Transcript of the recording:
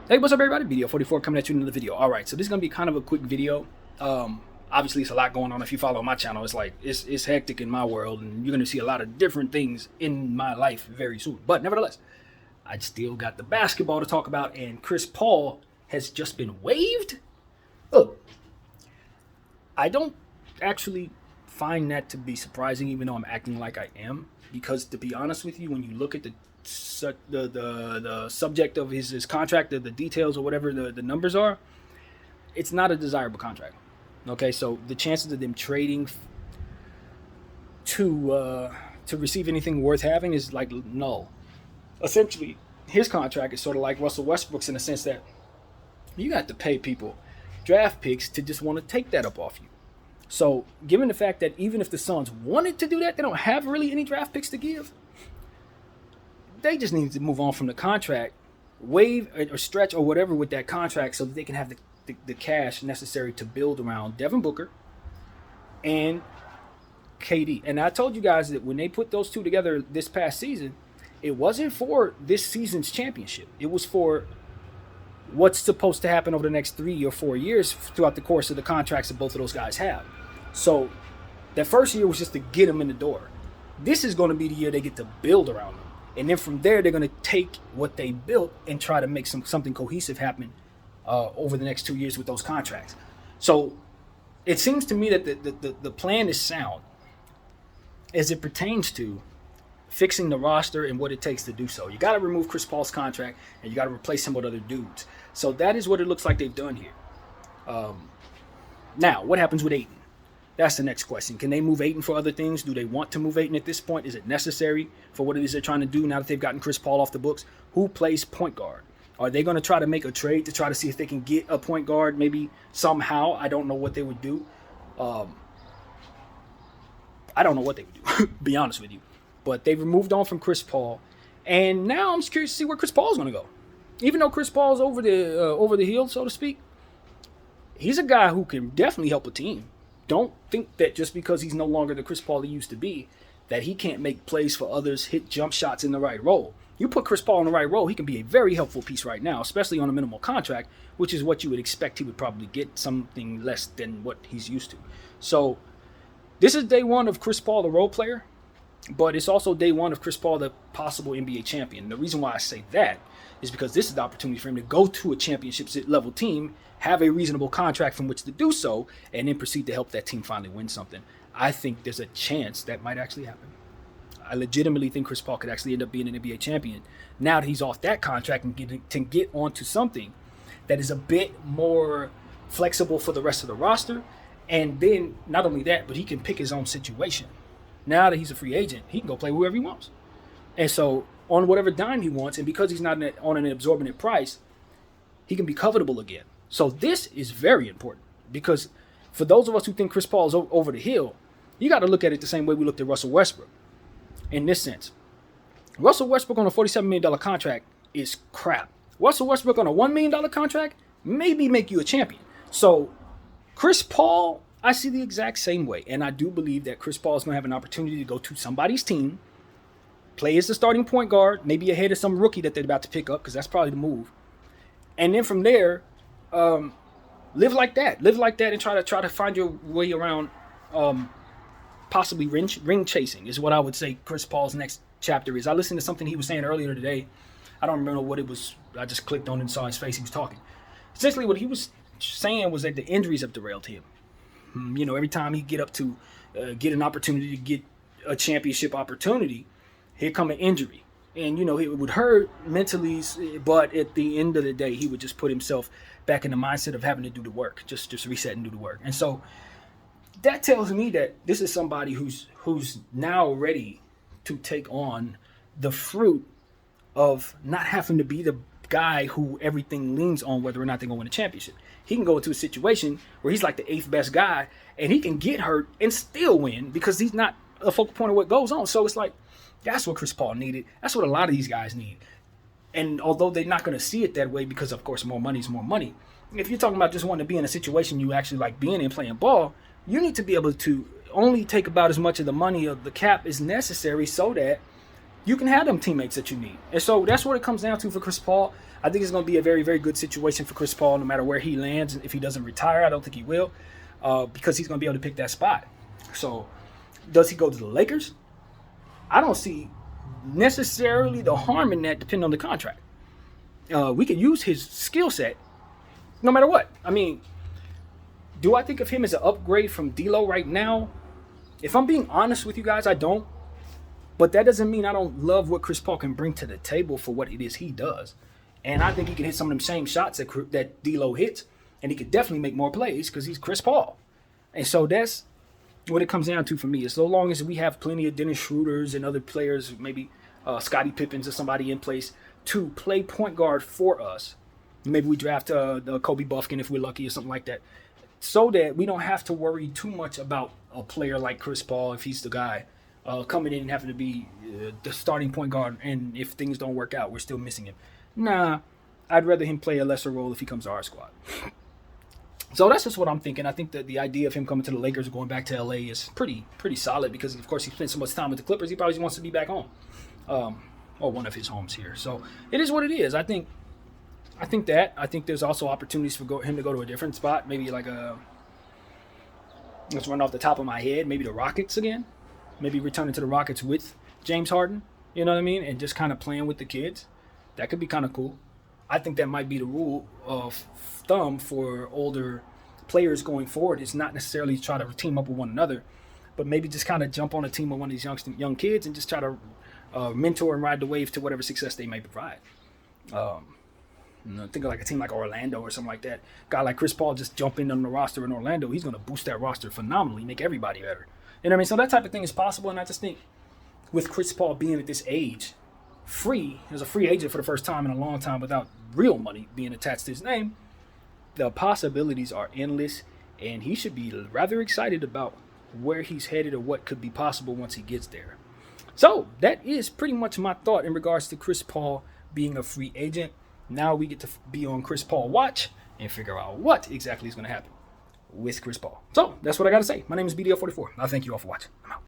Hey, what's up, everybody? Video 44 coming at you in another video. All right, so this is gonna be kind of a quick video. Obviously, it's a lot going on. If you follow my channel, it's like it's hectic in my world, and you're gonna see a lot of different things in my life very soon. But nevertheless, I still got the basketball to talk about, and Chris Paul has just been waived. Look, I don't actually find that to be surprising, even though I'm acting like I am, because to be honest with you, when you look at the subject of his contract, the details or whatever the numbers are, it's not a desirable contract. Okay, so the chances of them trading to receive anything worth having is like null. Essentially, his contract is sort of like Russell Westbrook's in the sense that you got to pay people draft picks to just want to take that up off you. So, given the fact that even if the Suns wanted to do that, they don't have really any draft picks to give. They just need to move on from the contract, waive or stretch or whatever with that contract so that they can have the cash necessary to build around Devin Booker and KD. And I told you guys that when they put those two together this past season, it wasn't for this season's championship. It was for what's supposed to happen over the next 3 or 4 years throughout the course of the contracts that both of those guys have. So that first year was just to get them in the door. This is going to be the year they get to build around them. And then from there, they're going to take what they built and try to make something cohesive happen over the next 2 years with those contracts. So it seems to me that the plan is sound as it pertains to fixing the roster and what it takes to do so. You got to remove Chris Paul's contract and you got to replace him with other dudes. So that is what it looks like they've done here. Now, what happens with Ayton? That's the next question. Can they move Ayton for other things? Do they want to move Ayton at this point? Is it necessary for what it is they're trying to do now that they've gotten Chris Paul off the books? Who plays point guard? Are they going to try to make a trade to try to see if they can get a point guard maybe somehow? I don't know what they would do. I don't know what they would do, be honest with you. But they've moved on from Chris Paul. And now I'm just curious to see where Chris Paul is going to go. Even though Chris Paul's over the hill, so to speak, he's a guy who can definitely help a team. Don't think that just because he's no longer the Chris Paul he used to be, that he can't make plays for others, hit jump shots in the right role. You put Chris Paul in the right role, he can be a very helpful piece right now, especially on a minimal contract, which is what you would expect he would probably get, something less than what he's used to. So this is day one of Chris Paul, the role player, but it's also day one of Chris Paul, the possible NBA champion. The reason why I say that is because this is the opportunity for him to go to a championship level team, have a reasonable contract from which to do so, and then proceed to help that team finally win something. I think there's a chance that might actually happen. I legitimately think Chris Paul could actually end up being an NBA champion now that he's off that contract and get onto something that is a bit more flexible for the rest of the roster. And then not only that, but he can pick his own situation. Now that he's a free agent, he can go play whoever he wants. And so on whatever dime he wants, and because he's not on an exorbitant price, he can be covetable again. So this is very important because for those of us who think Chris Paul is over the hill, you got to look at it the same way we looked at Russell Westbrook. In this sense, Russell Westbrook on a $47 million contract is crap. Russell Westbrook on a $1 million contract maybe make you a champion. So Chris Paul, I see the exact same way. And I do believe that Chris Paul is going to have an opportunity to go to somebody's team, play as the starting point guard, maybe ahead of some rookie that they're about to pick up, because that's probably the move. And then from there, live like that and try to find your way around possibly ring chasing is what I would say Chris Paul's next chapter is. I listened to something he was saying earlier today. I don't remember what it was. I just clicked on it and saw his face. He was talking. Essentially what he was saying was that the injuries have derailed him. You know, every time he get up to get an opportunity to get a championship opportunity, here come an injury. And, you know, it would hurt mentally, but at the end of the day, he would just put himself back in the mindset of having to do the work, just reset and do the work. And so that tells me that this is somebody who's now ready to take on the fruit of not having to be the guy who everything leans on whether or not they're going to win a championship. He can go into a situation where he's like the 8th best guy and he can get hurt and still win because he's not a focal point of what goes on. So it's like, that's what Chris Paul needed. That's what a lot of these guys need. And although they're not going to see it that way because, of course, more money is more money, if you're talking about just wanting to be in a situation you actually like being in, playing ball, you need to be able to only take about as much of the money of the cap as necessary so that you can have them teammates that you need. And so that's what it comes down to for Chris Paul. I think it's going to be a very, very good situation for Chris Paul no matter where he lands. If he doesn't retire, I don't think he will, because he's going to be able to pick that spot. So does he go to the Lakers? I don't see necessarily the harm in that depending on the contract. We could use his skill set no matter what. I mean, do I think of him as an upgrade from D'Lo right now? If I'm being honest with you guys, I don't. But that doesn't mean I don't love what Chris Paul can bring to the table for what it is he does. And I think he can hit some of them same shots that D'Lo hits. And he could definitely make more plays because he's Chris Paul. And so that's what it comes down to for me. As long as we have plenty of Dennis Schroeders and other players, maybe Scottie Pippins or somebody in place to play point guard for us. Maybe we draft the Kobe Buffkin if we're lucky or something like that. So that we don't have to worry too much about a player like Chris Paul if he's the guy. Coming in and having to be the starting point guard, and if things don't work out, we're still missing him. Nah, I'd rather him play a lesser role if he comes to our squad. So that's just what I'm thinking. I think that the idea of him coming to the Lakers or going back to LA is pretty solid because, of course, he spent so much time with the Clippers. He probably wants to be back home, or one of his homes here. So it is what it is. I think there's also opportunities for him to go to a different spot. Maybe like let's run off the top of my head. Maybe the Rockets again. Maybe returning to the Rockets with James Harden, you know what I mean? And just kind of playing with the kids. That could be kind of cool. I think that might be the rule of thumb for older players going forward. It's not necessarily try to team up with one another, but maybe just kind of jump on a team with one of these young kids and just try to mentor and ride the wave to whatever success they may provide. Think of like a team like Orlando or something like that. Guy like Chris Paul just jump in on the roster in Orlando. He's going to boost that roster phenomenally, make everybody better. You know what I mean? So that type of thing is possible, and I just think with Chris Paul being at this age, as a free agent for the first time in a long time without real money being attached to his name, the possibilities are endless, and he should be rather excited about where he's headed or what could be possible once he gets there. So that is pretty much my thought in regards to Chris Paul being a free agent. Now we get to be on Chris Paul watch and figure out what exactly is going to happen with Chris Paul. So that's what I got to say. My name is BDL44. I thank you all for watching. I'm out.